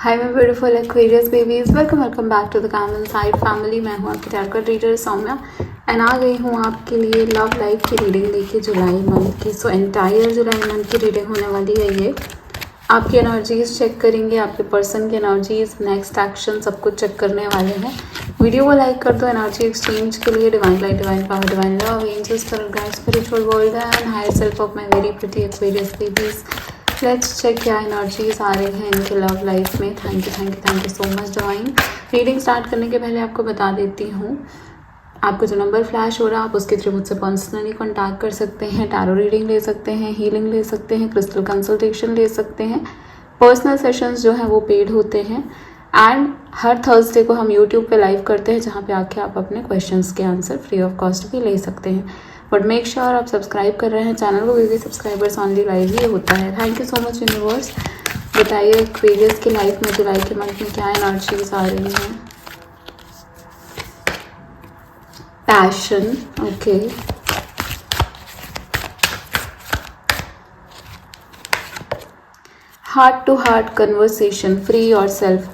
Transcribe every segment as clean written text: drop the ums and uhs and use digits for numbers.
Hi my beautiful Aquarius babies, welcome back to the calm inside family. मैं हूँ आपकी tarot reader Saumya and आ गई हूँ आपके लिए लव लाइफ की रीडिंग देखिए जुलाई मंथ की। सो एंटायर जुलाई मंथ की रीडिंग होने वाली है ये। आपकी एनर्जीज चेक करेंगे, आपके पर्सन की एनर्जीज, नेक्स्ट एक्शन सब कुछ चेक करने वाले हैं। वीडियो को लाइक कर दो एनर्जी एक्सचेंज के लिए। Divine light, divine power, divine love, angels, spirit guides, spiritual world and higher self of my very pretty Aquarius babies. Let's check क्या एनर्जीज आ रही हैं इनके लव लाइफ में। Thank you so much divine. Reading start करने के पहले आपको बता देती हूँ, आपको जो नंबर फ्लैश हो रहा है आप उसके थ्रू मुझसे पर्सनली कॉन्टैक्ट कर सकते हैं, टैरो रीडिंग ले सकते हैं, हीलिंग ले सकते हैं, क्रिस्टल कंसल्टेशन ले सकते हैं। पर्सनल सेशंस जो हैं वो पेड होते हैं एंड हर थर्सडे को हम यूट्यूब पे लाइव करते हैं जहाँ पे आके आप अपने क्वेश्चंस के आंसर फ्री ऑफ कॉस्ट भी ले सकते हैं। बट मेक श्योर आप सब्सक्राइब कर रहे हैं चैनल को, क्योंकि सब्सक्राइबर्स ऑनली लाइव ही होता है। Thank you so much universe. बताइए एक्वेरियस की लाइफ में जुलाई के मंथ में क्या एनर्जीज आ रही हैं। Passion, okay, heart to heart conversation, free yourself.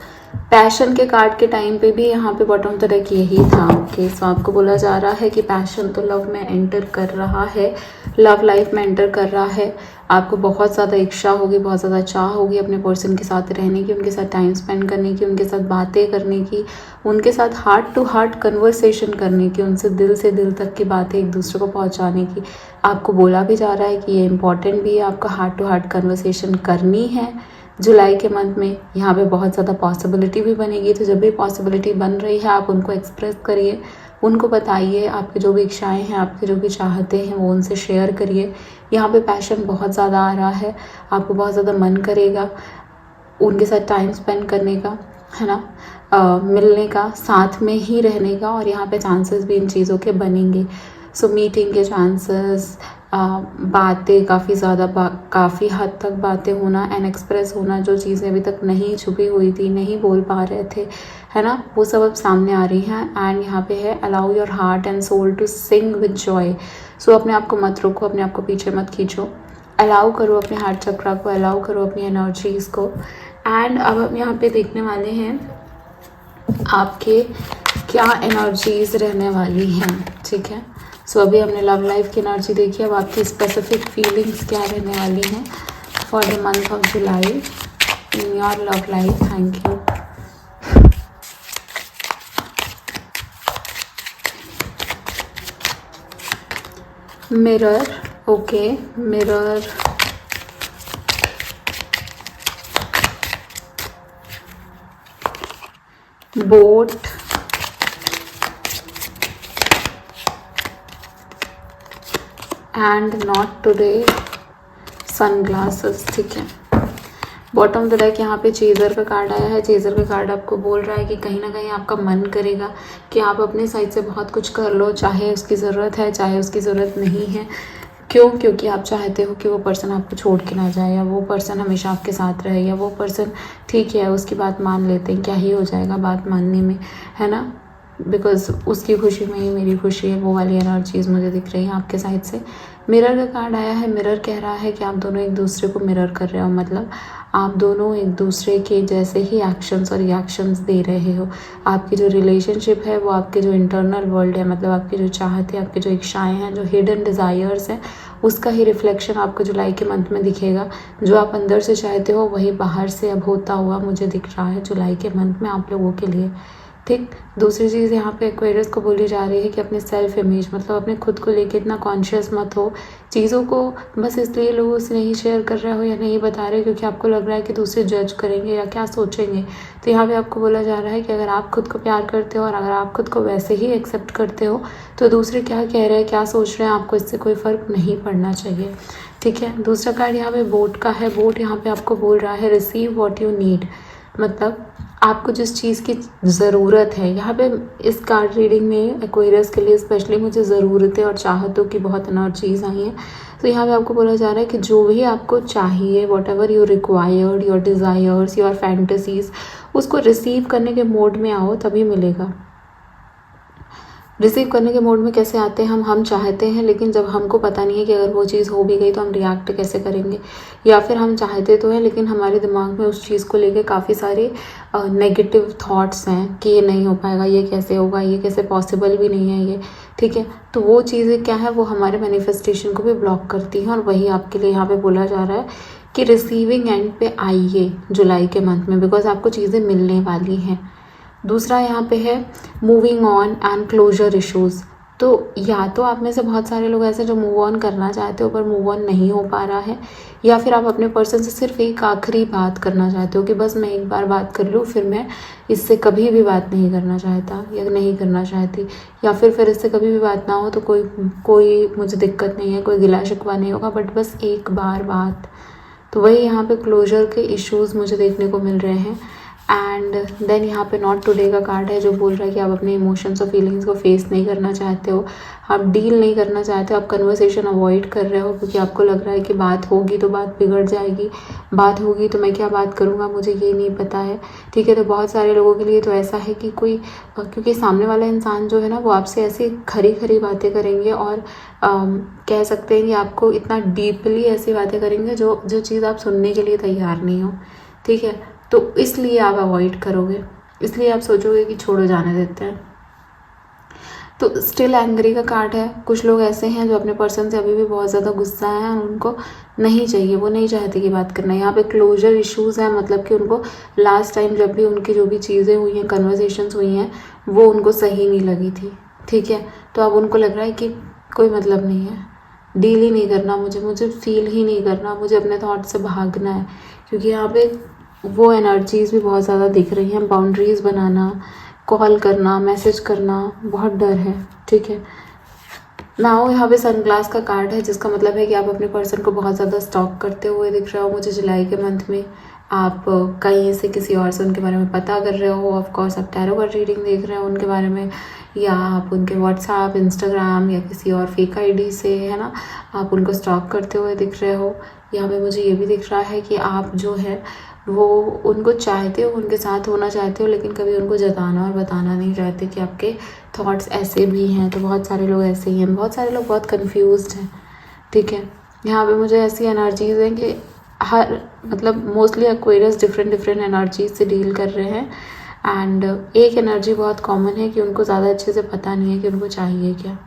Passion के कार्ड के टाइम पे भी यहाँ पे बॉटम तक यही था। ओके, सो आपको बोला जा रहा है कि पैशन तो लव में एंटर कर रहा है, लव लाइफ में एंटर कर रहा है। आपको बहुत ज़्यादा इच्छा होगी, बहुत ज़्यादा चाह होगी अपने पर्सन के साथ रहने की, उनके साथ टाइम स्पेंड करने की, उनके साथ बातें करने की, उनके साथ हार्ट टू हार्ट कन्वर्सेशन करने की, उनसे दिल से दिल तक की बातें एक दूसरे को पहुँचाने की। आपको बोला भी जा रहा है कि ये इम्पॉर्टेंट भी है, आपका हार्ट टू हार्ट कन्वर्सेशन करनी है जुलाई के मंथ में। यहाँ पे बहुत ज़्यादा पॉसिबिलिटी भी बनेगी, तो जब भी पॉसिबिलिटी बन रही है आप उनको एक्सप्रेस करिए, उनको बताइए, आपकी जो भी इच्छाएं हैं, आपके जो भी चाहते हैं वो उनसे शेयर करिए। यहाँ पे पैशन बहुत ज़्यादा आ रहा है, आपको बहुत ज़्यादा मन करेगा उनके साथ टाइम स्पेंड करने का, है ना, मिलने का, साथ में ही रहने का। और यहाँ पे चांसेस भी इन चीज़ों के बनेंगे। सो मीटिंग के चांसेस, बातें काफ़ी ज़्यादा, काफ़ी हद तक बातें होना एंड एक्सप्रेस होना, जो चीज़ें अभी तक नहीं छुपी हुई थी, नहीं बोल पा रहे थे, है ना, वो सब अब सामने आ रही हैं। एंड यहाँ पे है allow your heart and soul to sing with joy. So अपने आप को मत रोको, अपने आप को पीछे मत खींचो, अलाउ करो अपने हार्ट चक्रा को, अलाउ करो अपनी एनर्जीज़ को। एंड अब हम यहाँ पे देखने वाले हैं आपके क्या एनर्जीज़ रहने वाली हैं, ठीक है। सो अभी हमने लव लाइफ की एनर्जी देखी, अब आपकी स्पेसिफिक फीलिंग्स क्या रहने वाली हैं for the month of July in your love life. Thank you. Mirror, okay, mirror, boat, and not today, sunglasses, ठीक है। बॉटम द डेक यहाँ पे चेजर का कार्ड आया है। चेजर का कार्ड आपको बोल रहा है कि कहीं ना कहीं आपका मन करेगा कि आप अपने साइड से बहुत कुछ कर लो, चाहे उसकी ज़रूरत है चाहे उसकी ज़रूरत नहीं है। क्यों? क्योंकि आप चाहते हो कि वो पर्सन आपको छोड़ के ना जाए, या वो पर्सन हमेशा आपके साथ रहे, या वो पर्सन ठीक है उसकी बात मान लेते हैं, क्या ही हो जाएगा बात मानने में, है ना, बिकॉज उसकी खुशी में ही मेरी खुशी है। वो वाली एनर्जीज मुझे दिख रही है आपके साइड से। मिरर का कार्ड आया है। मिरर कह रहा है कि आप दोनों एक दूसरे को मिरर कर रहे हो, मतलब आप दोनों एक दूसरे के जैसे ही एक्शंस और रिएक्शंस दे रहे हो। आपकी जो रिलेशनशिप है वो आपके जो इंटरनल वर्ल्ड है, मतलब आपकी जो चाहते हैं, आपकी जो इच्छाएं हैं, जो हिडन डिज़ायर्स हैं, उसका ही रिफ्लेक्शन आपको जुलाई के मंथ में दिखेगा। जो आप अंदर से चाहते हो वही बाहर से अब होता हुआ मुझे दिख रहा है जुलाई के मंथ में आप लोगों के लिए, ठीक। दूसरी चीज़ यहाँ पे एक्वेरियस को बोली जा रही है कि अपने सेल्फ इमेज, मतलब अपने खुद को लेके इतना कॉन्शियस मत हो। चीज़ों को बस इसलिए लोगों से नहीं शेयर कर रहे हो या नहीं बता रहे क्योंकि आपको लग रहा है कि दूसरे जज करेंगे या क्या सोचेंगे। तो यहाँ पे आपको बोला जा रहा है कि अगर आप खुद को प्यार करते हो और अगर आप खुद को वैसे ही एक्सेप्ट करते हो तो दूसरे क्या कह रहे हैं, क्या सोच रहे हैं, आपको इससे कोई फ़र्क नहीं पड़ना चाहिए, ठीक है। दूसरा कार्ड यहाँ पे बोट का है। बोट यहाँ पे आपको बोल रहा है रिसीव व्हाट यू नीड, मतलब आपको जिस चीज़ की ज़रूरत है। यहाँ पे इस कार्ड रीडिंग में एक्वेरियस के लिए स्पेशली मुझे ज़रूरतें और चाहतों की बहुत एनर्जीज आई हैं। तो यहाँ पे आपको बोला जा रहा है कि जो भी आपको चाहिए, what ever you required, your desires, your fantasies, उसको रिसीव करने के मोड में आओ तभी मिलेगा। रिसीव करने के मोड में कैसे आते हैं हम चाहते हैं, लेकिन जब हमको पता नहीं है कि अगर वो चीज़ हो भी गई तो हम रिएक्ट कैसे करेंगे, या फिर हम चाहते तो हैं लेकिन हमारे दिमाग में उस चीज़ को लेके काफ़ी सारे नेगेटिव थॉट्स हैं कि ये नहीं हो पाएगा, ये कैसे होगा, ये कैसे पॉसिबल भी नहीं है ये, ठीक है। तो वो चीज़ें क्या है, वो हमारे मैनिफेस्टेशन को भी ब्लॉक करती हैं। और वही आपके लिए यहाँ पे बोला जा रहा है कि रिसीविंग एंड पे आइए जुलाई के मंथ में, बिकॉज आपको चीज़ें मिलने वाली हैं। दूसरा यहाँ पे है moving on and closure issues. तो या तो आप में से बहुत सारे लोग ऐसे जो मूव ऑन करना चाहते हो पर मूव ऑन नहीं हो पा रहा है, या फिर आप अपने पर्सन से सिर्फ एक आखिरी बात करना चाहते हो कि बस मैं एक बार बात कर लूँ, फिर मैं इससे कभी भी बात नहीं करना चाहता या नहीं करना चाहती, या फिर इससे कभी भी बात ना हो तो कोई मुझे दिक्कत नहीं है, कोई गिला शिकवा नहीं होगा, बट बस एक बार बात। तो वही यहाँ पे क्लोजर के इश्यूज़ मुझे देखने को मिल रहे हैं। एंड देन यहाँ पे नॉट टुडे का कार्ड है जो बोल रहा है कि आप अपने इमोशंस और फीलिंग्स को फेस नहीं करना चाहते हो, आप डील नहीं करना चाहते हो, आप कन्वर्सेशन अवॉइड कर रहे हो क्योंकि आपको लग रहा है कि बात होगी तो बात बिगड़ जाएगी, बात होगी तो मैं क्या बात करूँगा, मुझे ये नहीं पता है, ठीक है। तो बहुत सारे लोगों के लिए तो ऐसा है कि क्योंकि सामने वाला इंसान जो है ना वो आपसे ऐसी खरी खरी बातें करेंगे और कह सकते हैं कि आपको इतना डीपली ऐसी बातें करेंगे जो चीज़ आप सुनने के लिए तैयार नहीं हो, ठीक है। तो इसलिए आप अवॉइड करोगे, इसलिए आप सोचोगे कि छोड़ो, जाने देते हैं। तो स्टिल एंग्री का कार्ड है। कुछ लोग ऐसे हैं जो अपने पर्सन से अभी भी बहुत ज़्यादा गुस्सा है और उनको नहीं चाहिए, वो नहीं चाहते कि बात करना। यहाँ पे क्लोजर इश्यूज़ हैं, मतलब कि उनको लास्ट टाइम जब भी उनकी जो भी चीज़ें हुई हैं, कन्वर्सेशंस हुई हैं, वो उनको सही नहीं लगी थी, ठीक है। तो अब उनको लग रहा है कि कोई मतलब नहीं है, डील ही नहीं करना, मुझे फील ही नहीं करना, मुझे अपने थॉट से भागना है, क्योंकि यहाँ पे वो एनर्जीज़ भी बहुत ज़्यादा दिख रही हैं। बाउंड्रीज़ बनाना, कॉल करना, मैसेज करना, बहुत डर है, ठीक है। नाउ यहाँ पे सनग्लास का कार्ड है जिसका मतलब है कि आप अपने पर्सन को बहुत ज़्यादा स्टॉक करते हुए दिख रहे हो मुझे जुलाई के मंथ में। आप कहीं से किसी और से उनके बारे में पता कर रहे हो, ऑफकोर्स आप टैरो कार्ड रीडिंग देख रहे हो उनके बारे में, या आप उनके व्हाट्सएप, इंस्टाग्राम या किसी और फेक आईडी से, है ना, आप उनको स्टॉक करते हुए दिख रहे हो। यहाँ पे मुझे ये भी दिख रहा है कि आप जो है वो उनको चाहते हो, उनके साथ होना चाहते हो, लेकिन कभी उनको जताना और बताना नहीं चाहते कि आपके थॉट्स ऐसे भी हैं। तो बहुत सारे लोग ऐसे ही हैं, बहुत सारे लोग बहुत कंफ्यूज्ड हैं, ठीक है। यहाँ पे मुझे ऐसी एनर्जीज़ हैं कि मतलब मोस्टली एक्वेरियस डिफरेंट एनर्जीज से डील कर रहे हैं। एंड एक एनर्जी बहुत कॉमन है कि उनको ज़्यादा अच्छे से पता नहीं है कि उनको चाहिए क्या।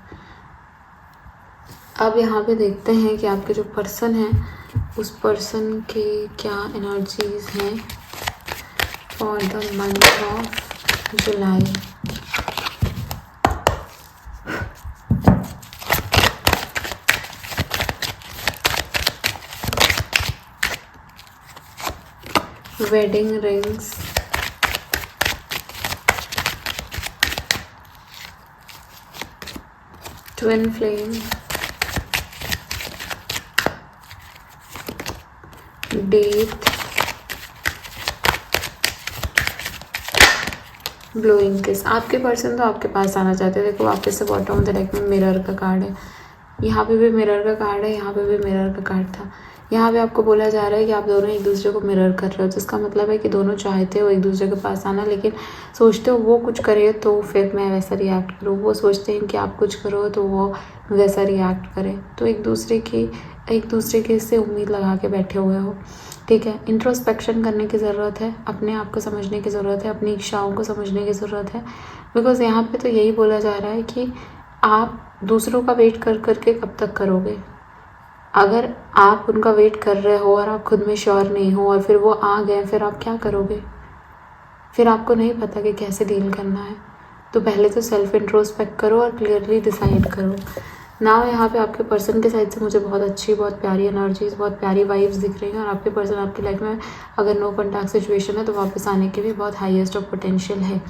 अब यहाँ पे देखते हैं कि आपके जो पर्सन है उस पर्सन के क्या एनर्जीज हैं for the month of July. Wedding rings, twin flame, date, blowing kiss. आपके पर्सन तो आपके पास आना चाहते हैं। देखो वापस से बॉटम ऑफ द डेक में मिरर का कार्ड है, यहाँ पे भी मिरर का कार्ड है, यहाँ पे भी मिरर का कार्ड था। यहाँ पे आपको बोला जा रहा है कि आप दोनों एक दूसरे को मिरर कर रहे हो, जिसका मतलब है कि दोनों चाहते हो एक दूसरे के पास आना, लेकिन सोचते हो वो कुछ करे तो फिर मैं वैसा रिएक्ट करूँ, वो सोचते हैं कि आप कुछ करो तो वो वैसा रिएक्ट करें। तो एक दूसरे के से उम्मीद लगा के बैठे हुए हो, ठीक है। इंट्रोस्पेक्शन करने की ज़रूरत है, अपने आप को समझने की ज़रूरत है, अपनी इच्छाओं को समझने की ज़रूरत है। बिकॉज़ यहाँ पे तो यही बोला जा रहा है कि आप दूसरों का वेट कर करके कब तक करोगे। अगर आप उनका वेट कर रहे हो और आप खुद में श्योर नहीं हो और फिर वो आ गए, फिर आप क्या करोगे? फिर आपको नहीं पता कि कैसे डील करना है। तो पहले तो सेल्फ इंट्रोस्पेक्ट करो और क्लियरली डिसाइड करो। नाउ यहाँ पे आपके पर्सन के साइड से मुझे बहुत अच्छी, बहुत प्यारी एनर्जीज, बहुत प्यारी वाइब्स दिख रही हैं। और आपके पर्सन आपकी लाइफ में अगर नो कॉन्टैक्ट सिचुएशन है तो वापस आने के भी बहुत हाईएस्ट ऑफ पोटेंशियल है।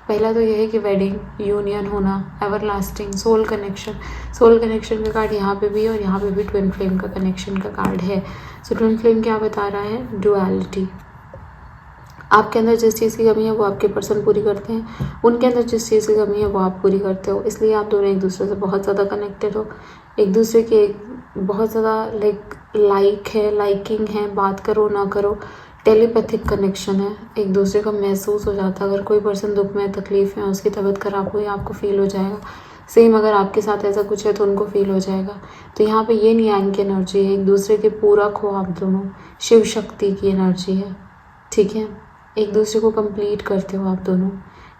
पहला तो ये है कि वेडिंग, यूनियन होना, एवरलास्टिंग, सोल कनेक्शन का कार्ड यहाँ पे भी है और यहाँ पे भी ट्विन फ्लेम का कनेक्शन का कार्ड है। सो ट्विन फ्लेम क्या बता रहा है? डुअलिटी। आपके अंदर जिस चीज़ की कमी है वो आपके पर्सन पूरी करते हैं, उनके अंदर जिस चीज़ की कमी है वो आप पूरी करते हो। इसलिए आप दोनों एक दूसरे से बहुत ज़्यादा कनेक्टेड हो, एक दूसरे के बहुत ज़्यादा लाइकिंग है, बात करो ना करो, टेलीपैथिक कनेक्शन है, एक दूसरे का महसूस हो जाता है। अगर कोई पर्सन दुख में तकलीफ में, उसकी तबीयत खराब हुई, आपको फील हो जाएगा। सेम अगर आपके साथ ऐसा कुछ है तो उनको फील हो जाएगा। तो यहाँ पे ये नियांग की एनर्जी है, एक दूसरे के पूरक हो आप दोनों, शिव शक्ति की एनर्जी है, ठीक है। एक दूसरे को कंप्लीट करते हो आप दोनों।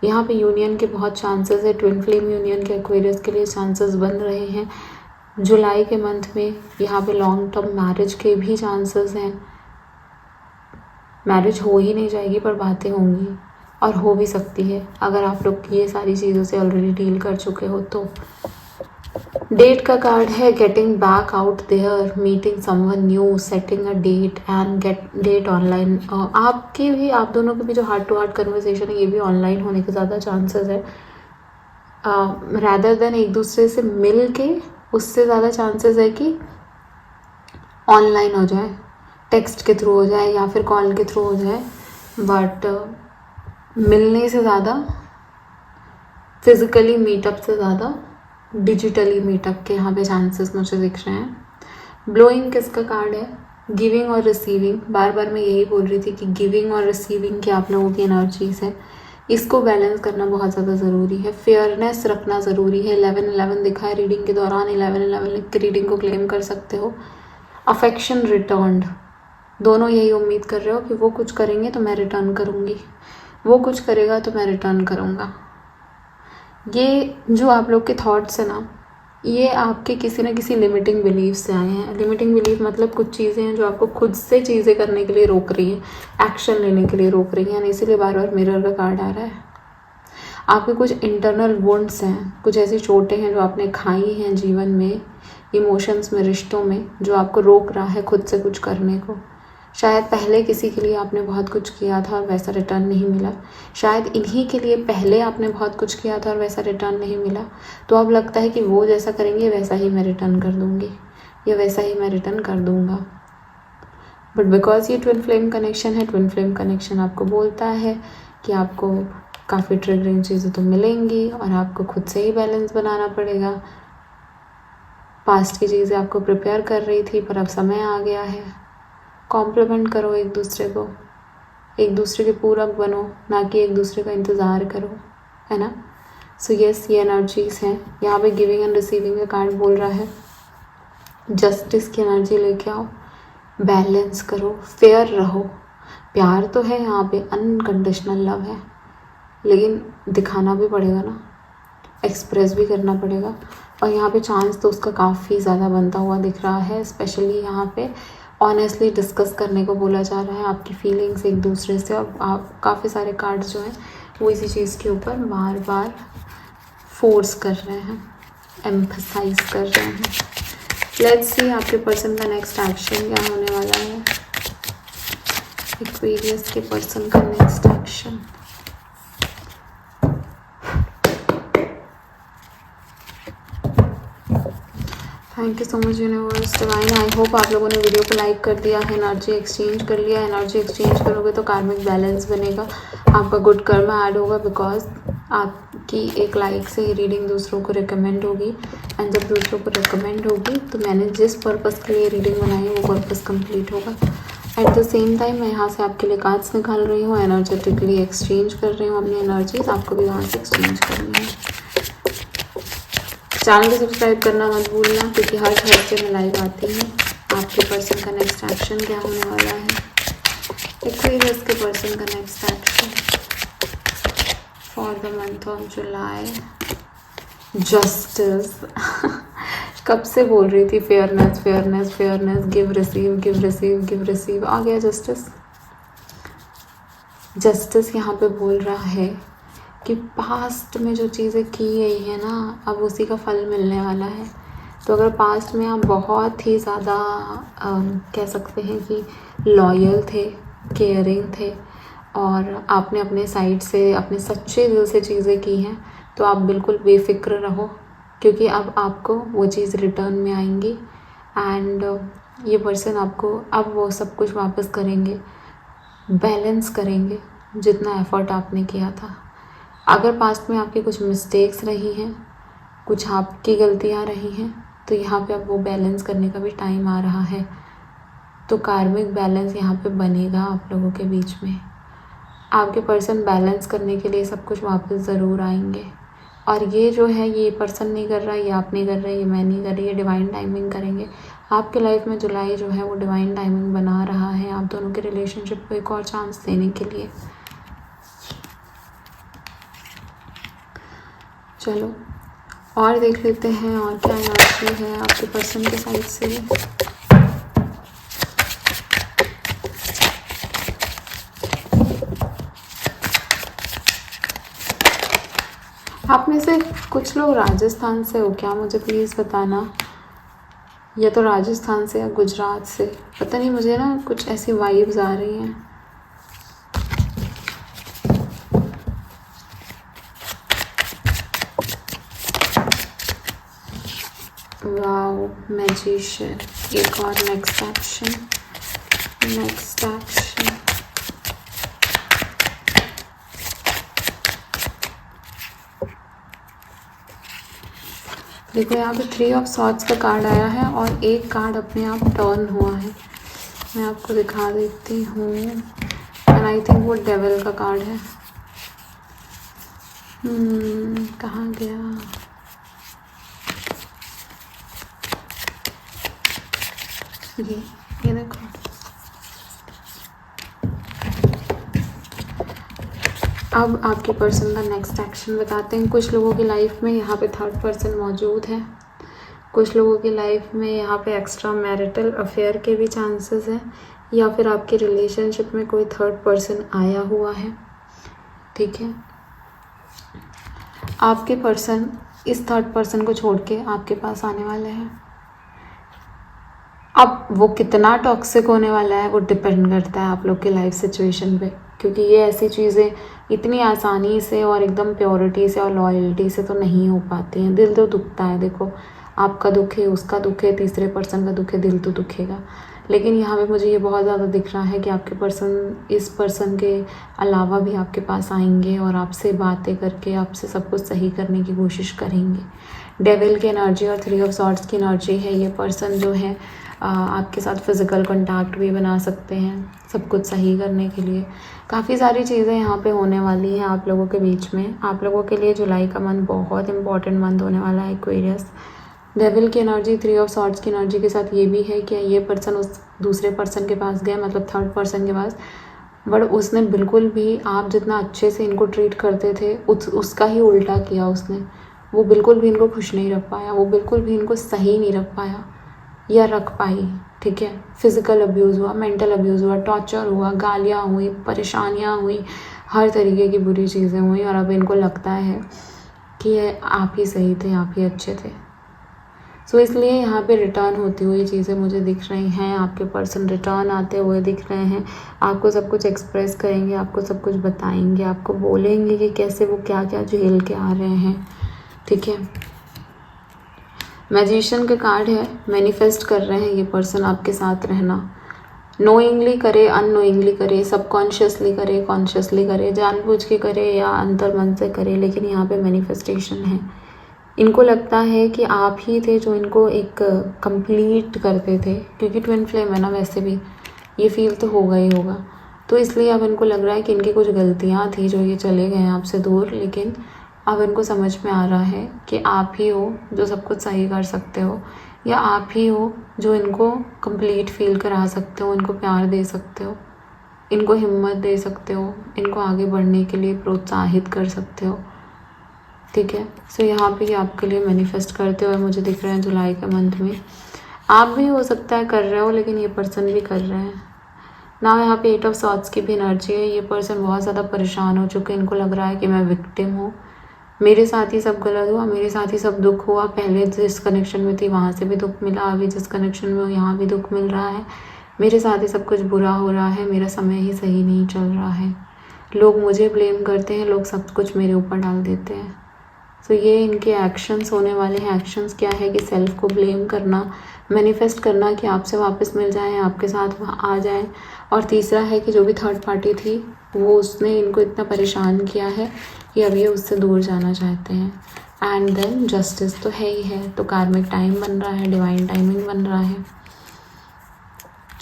यहाँ पे यूनियन के बहुत चांसेस है, ट्विन फ्लेम यूनियन के एक्वेरियस के लिए चांसेस बन रहे हैं। जुलाई के मंथ में यहाँ पे लॉन्ग टर्म मैरिज के भी चांसेस हैं। मैरिज हो ही नहीं जाएगी पर बातें होंगी, और हो भी सकती है अगर आप लोग ये सारी चीज़ों से ऑलरेडी डील कर चुके हो तो। डेट का कार्ड है, getting back out there, meeting someone new, setting a date and get date online. आपके भी, आप दोनों के भी जो हार्ट टू हार्ट कन्वर्सेशन है ये भी ऑनलाइन होने के ज़्यादा चांसेस है। रैदर देन एक दूसरे से मिल के, उससे ज़्यादा चांसेस है कि ऑनलाइन हो जाए, टेक्स्ट के थ्रू हो जाए या फिर कॉल के थ्रू हो जाए। बट मिलने से ज़्यादा, फिज़िकली मीटअप से ज़्यादा डिजिटली मीटअप के यहाँ पे चांसेस मुझे दिख रहे हैं। ब्लोइंग किसका कार्ड है? गिविंग और रिसीविंग। बार बार मैं यही बोल रही थी कि गिविंग और रिसीविंग की आप लोगों की एनर्जीज है, इसको बैलेंस करना बहुत ज़्यादा ज़रूरी है। फेयरनेस रखना ज़रूरी है। 11-11 दिखा है रीडिंग के दौरान, 11-11 रीडिंग को क्लेम कर सकते हो। अफेक्शन रिटर्न्ड, दोनों यही उम्मीद कर रहे हो कि वो कुछ करेंगे तो मैं रिटर्न करूँगी, वो कुछ करेगा तो मैं रिटर्न करूँगा। ये जो आप लोग के थॉट्स है ना, ये आपके किसी न किसी लिमिटिंग बिलीफ से आए हैं। लिमिटिंग बिलीफ मतलब कुछ चीज़ें हैं जो आपको खुद से चीज़ें करने के लिए रोक रही हैं, एक्शन लेने के लिए रोक रही हैं, इसीलिए बार बार मिरर का कार्ड आ रहा है। आपके कुछ इंटरनल वुंड्स हैं, कुछ ऐसी चोटें हैं जो आपने खाई हैं जीवन में, इमोशंस में, रिश्तों में, जो आपको रोक रहा है खुद से कुछ करने को। शायद पहले किसी के लिए आपने बहुत कुछ किया था और वैसा रिटर्न नहीं मिला। शायद इन्हीं के लिए पहले आपने बहुत कुछ किया था और वैसा रिटर्न नहीं मिला। तो अब लगता है कि वो जैसा करेंगे वैसा ही मैं रिटर्न कर दूँगी या वैसा ही मैं रिटर्न कर दूँगा। बट बिकॉज ये ट्विन फ्लेम कनेक्शन है, ट्विन फ्लेम कनेक्शन आपको बोलता है कि आपको काफ़ी ट्रिगरिंग चीज़ें तो मिलेंगी और आपको खुद से ही बैलेंस बनाना पड़ेगा। पास्ट की चीज़ें आपको प्रिपेयर कर रही थी पर अब समय आ गया है। कॉम्प्लीमेंट करो एक दूसरे को, एक दूसरे के पूरक बनो, ना कि एक दूसरे का इंतज़ार करो, है ना। सो यस, ये एनर्जीज हैं। यहाँ पे गिविंग एंड रिसीविंग का कार्ड बोल रहा है जस्टिस की एनर्जी लेके आओ, बैलेंस करो, फेयर रहो। प्यार तो है यहाँ पे, अनकंडीशनल लव है, लेकिन दिखाना भी पड़ेगा ना, एक्सप्रेस भी करना पड़ेगा। और यहाँ पे चांस तो उसका काफ़ी ज़्यादा बनता हुआ दिख रहा है। स्पेशली यहाँ पे ऑनेस्टली डिस्कस करने को बोला जा रहा है, आपकी फीलिंग्स एक दूसरे से। और आप काफ़ी सारे कार्ड्स जो हैं वो इसी चीज़ के ऊपर बार बार फोर्स कर रहे हैं, एम्फसाइज कर रहे हैं। लेट्स सी आपके पर्सन का नेक्स्ट एक्शन क्या होने वाला है। एक्वेरियस के पर्सन का next action. Thank you so much universe divine. I hope आप लोगों ने वीडियो को लाइक कर दिया है, एनर्जी एक्सचेंज कर लिया। एनर्जी एक्सचेंज करोगे तो कार्मिक बैलेंस बनेगा, आपका गुड कर्म ऐड होगा, बिकॉज आपकी एक लाइक से ही रीडिंग दूसरों को रिकमेंड होगी। एंड जब दूसरों को रिकमेंड होगी तो मैंने जिस पर्पज़ के लिए रीडिंग बनाई है वो पर्पज़ कंप्लीट होगा। एट द सेम टाइम मैं यहाँ से आपके लिए कार्ड्स निकाल रही हूँ, एनर्जेटिकली एक्सचेंज कर रही हूँ अपनी एनर्जीज, आपको भी वहाँ से एक्सचेंज करनी है। चैनल को सब्सक्राइब करना मत भूलना, क्योंकि हर थर्सडे में लाइव आती है। आपके पर्सन का नेक्स्ट एक्शन क्या होने वाला है, एक्वेरियस के पर्सन का next action for the month of July. Justice कब से बोल रही थी fairness fairness fairness, give receive give receive give receive, आ गया जस्टिस। जस्टिस यहाँ पे बोल रहा है कि पास्ट में जो चीज़ें की गई है ना, अब उसी का फल मिलने वाला है। तो अगर पास्ट में आप बहुत ही ज़्यादा कह सकते हैं कि लॉयल थे, केयरिंग थे और आपने अपने साइड से, अपने सच्चे दिल से चीज़ें की हैं, तो आप बिल्कुल बेफिक्र रहो, क्योंकि अब आपको वो चीज़ रिटर्न में आएंगी। एंड ये पर्सन आपको अब वो सब कुछ वापस करेंगे, बैलेंस करेंगे जितना एफ़र्ट आपने किया था। अगर पास्ट में आपकी कुछ मिस्टेक्स रही हैं, कुछ आपकी गलतियां रही हैं, तो यहाँ पे अब वो बैलेंस करने का भी टाइम आ रहा है। तो कार्मिक बैलेंस यहाँ पे बनेगा आप लोगों के बीच में। आपके पर्सन बैलेंस करने के लिए सब कुछ वापस ज़रूर आएंगे। और ये जो है ये पर्सन नहीं कर रहा, ये आप नहीं कर रहे, ये मैं नहीं कर रही, ये डिवाइन टाइमिंग करेंगे। आपके लाइफ में जुलाई जो है वो डिवाइन टाइमिंग बना रहा है आप दोनों के रिलेशनशिप को एक और चांस देने के लिए। चलो और देख लेते हैं और क्या एनर्जी है आपके पर्सन के साइड से। आप में से कुछ लोग राजस्थान से हो क्या, मुझे प्लीज़ बताना। या तो राजस्थान से या गुजरात से, पता नहीं, मुझे ना कुछ ऐसी वाइब्स आ रही हैं। Wow, magician. एक और नेक्स्ट एक्शन। देखो यहाँ पे 3 ऑफ सॉर्ड्स का कार्ड आया है और एक कार्ड अपने आप टर्न हुआ है। मैं आपको दिखा देती हूँ। एंड आई थिंक वो डेविल का कार्ड है। कहाँ गया? ये देखो। अब आपके पर्सन का नेक्स्ट एक्शन बताते हैं। कुछ लोगों की लाइफ में यहाँ पे 3rd पर्सन मौजूद है। कुछ लोगों की लाइफ में यहाँ पे एक्स्ट्रा मैरिटल अफेयर के भी चांसेस हैं, या फिर आपके रिलेशनशिप में कोई 3rd पर्सन आया हुआ है। ठीक है, आपके पर्सन इस 3rd पर्सन को छोड़ के आपके पास आने वाले हैं। अब वो कितना टॉक्सिक होने वाला है वो डिपेंड करता है आप लोग की लाइफ सिचुएशन पे, क्योंकि ये ऐसी चीज़ें इतनी आसानी से और एकदम प्योरिटी से और लॉयल्टी से तो नहीं हो पाती हैं। दिल तो दुखता है, देखो आपका दुख है, उसका दुख है, तीसरे पर्सन का दुख है, दिल तो दुखेगा। लेकिन यहाँ पे मुझे ये बहुत ज़्यादा दिख रहा है कि आपके पर्सन इस पर्सन के अलावा भी आपके पास आएंगे और आपसे बातें करके आपसे सब कुछ सही करने की कोशिश करेंगे। डेविल की एनर्जी और 3 ऑफ सॉर्ड्स की एनर्जी है। ये पर्सन जो है आपके साथ फिज़िकल कॉन्टैक्ट भी बना सकते हैं सब कुछ सही करने के लिए। काफ़ी सारी चीज़ें यहाँ पे होने वाली हैं आप लोगों के बीच में। आप लोगों के लिए जुलाई का मंथ बहुत इंपॉर्टेंट मंथ होने वाला है एक्वेरियस। डेविल की एनर्जी 3 ऑफ सॉर्ड्स की एनर्जी के साथ ये भी है कि ये पर्सन उस दूसरे पर्सन के पास गया, मतलब 3rd पर्सन के पास, बट उसने बिल्कुल भी आप जितना अच्छे से इनको ट्रीट करते थे उसका ही उल्टा किया उसने। वो बिल्कुल भी इनको खुश नहीं रख पाया, वो बिल्कुल भी इनको सही नहीं रख पाया या रख पाई। ठीक है, फिज़िकल अब्यूज़ हुआ, मेंटल अब्यूज़ हुआ, टॉर्चर हुआ, गालियाँ हुई, परेशानियाँ हुई, हर तरीके की बुरी चीज़ें हुई। और अब इनको लगता है कि ये आप ही सही थे, आप ही अच्छे थे। सो इसलिए यहाँ पे रिटर्न होती हुई चीज़ें मुझे दिख रही हैं। आपके पर्सन रिटर्न आते हुए दिख रहे हैं। आपको सब कुछ एक्सप्रेस करेंगे, आपको सब कुछ बताएंगे, आपको बोलेंगे कि कैसे वो क्या क्या झेल के आ रहे हैं। ठीक है, मैजिशियन के कार्ड है। मैनिफेस्ट कर रहे हैं ये पर्सन आपके साथ रहना। नोइंगली करे, अननोइंगली करे, सबकॉन्शियसली करे, कॉन्शियसली करे, जानबूझ के करे या अंतर्मन से करे, लेकिन यहाँ पे मैनिफेस्टेशन है। इनको लगता है कि आप ही थे जो इनको एक कंप्लीट करते थे, क्योंकि ट्विन फ्लेम है ना, वैसे भी ये फील तो होगा ही होगा। तो इसलिए अब इनको लग रहा है कि इनकी कुछ गलतियाँ थी जो ये चले गए आपसे दूर, लेकिन अब इनको समझ में आ रहा है कि आप ही हो जो सब कुछ सही कर सकते हो, या आप ही हो जो इनको कंप्लीट फील करा सकते हो, इनको प्यार दे सकते हो, इनको हिम्मत दे सकते हो, इनको आगे बढ़ने के लिए प्रोत्साहित कर सकते हो। ठीक है, सो यहाँ पे आपके लिए मैनिफेस्ट करते हुए मुझे दिख रहे हैं जुलाई के मंथ में। आप भी हो सकता है कर रहे हो, लेकिन ये पर्सन भी कर रहे हैं ना। यहाँ पे 8 ऑफ सॉर्ड्स की भी एनर्जी है। ये पर्सन बहुत ज़्यादा परेशान हो चुके हैं। इनको लग रहा है कि मैं विक्टिम हूँ, मेरे साथ ही सब गलत हुआ, मेरे साथ ही सब दुख हुआ। पहले जिस कनेक्शन में थी वहाँ से भी दुख मिला, अभी जिस कनेक्शन में हूँ यहाँ भी दुख मिल रहा है। मेरे साथ ही सब कुछ बुरा हो रहा है, मेरा समय ही सही नहीं चल रहा है। लोग मुझे ब्लेम करते हैं, लोग सब कुछ मेरे ऊपर डाल देते हैं। सो ये इनके एक्शंस होने वाले हैं। एक्शंस क्या है कि सेल्फ को ब्लेम करना, मैनिफेस्ट करना कि आपसे वापस मिल जाए, आपके साथ वहाँ आ जाए। और तीसरा है कि जो भी 3rd पार्टी थी वो उसने इनको इतना परेशान किया है कि अब ये उससे दूर जाना चाहते हैं। एंड देन जस्टिस तो है ही है, तो कार्मिक टाइम बन रहा है, डिवाइन टाइमिंग बन रहा है।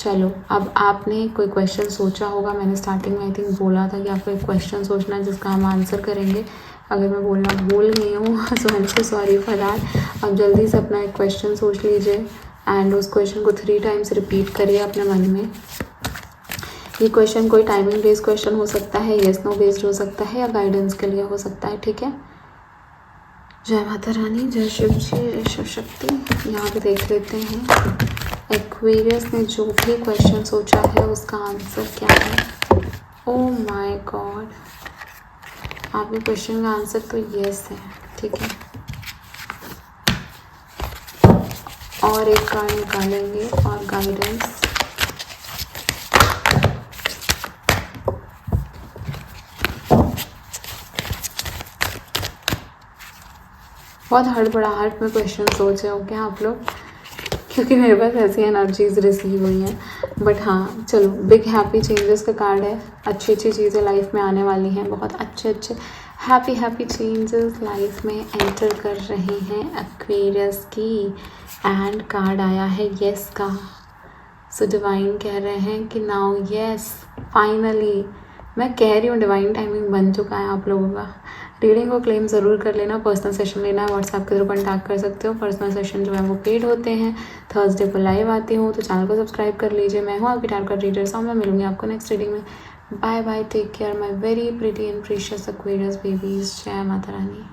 चलो, अब आपने कोई क्वेश्चन सोचा होगा। मैंने स्टार्टिंग में आई थिंक बोला था कि आपको एक क्वेश्चन सोचना है जिसका हम आंसर करेंगे। अगर मैं बोलना भूल गई हूँ so I am so sorry for that. अब जल्दी से अपना एक क्वेश्चन सोच लीजिए एंड उस क्वेश्चन को 3 टाइम्स रिपीट करिए अपने मन में। ये क्वेश्चन कोई टाइमिंग बेस्ड क्वेश्चन हो सकता है, येस नो बेस्ड हो सकता है, या गाइडेंस के लिए हो सकता है, ठीक है। जय माता रानी, जय शिव जी, जय शिव शक्ति। यहाँ पे देख लेते हैं एक्वेरियस ने जो भी क्वेश्चन सोचा है उसका आंसर क्या है। ओह माय गॉड, आपके क्वेश्चन का आंसर तो यस है, ठीक है। और एक कार्ड निकालेंगे और गाइडेंस। बहुत हड़बड़ाहट में क्वेश्चन सोच रहे हो क्या आप लोग, क्योंकि मेरे पास ऐसी एनर्जीज रिसीव हुई हैं। बट हाँ चलो, बिग हैप्पी चेंजेस का कार्ड है। अच्छी अच्छी चीज़ें लाइफ में आने वाली हैं, बहुत अच्छे अच्छे हैप्पी चेंजेस लाइफ में एंटर कर रहे हैं एक्वेरियस की। एंड कार्ड आया है येस का। सो डिवाइन कह रहे हैं कि नाउ येस फाइनली, मैं कह रही हूँ डिवाइन टाइमिंग बन चुका है आप लोगों का। रीडिंग को क्लेम ज़रूर कर लेना। पर्सनल सेशन लेना है व्हाट्सएप के थ्रू कॉन्टैक्ट कर सकते हो। पर्सनल सेशन जो है वो पेड होते हैं। थर्सडे को लाइव आती हूँ, तो चैनल को सब्सक्राइब कर लीजिए। मैं हूँ आपकी टारगेट रीडर, सामने मैं मिलूंगी आपको नेक्स्ट रीडिंग में। Bye bye, take care my very pretty and precious Aquarius babies. जय माता रानी।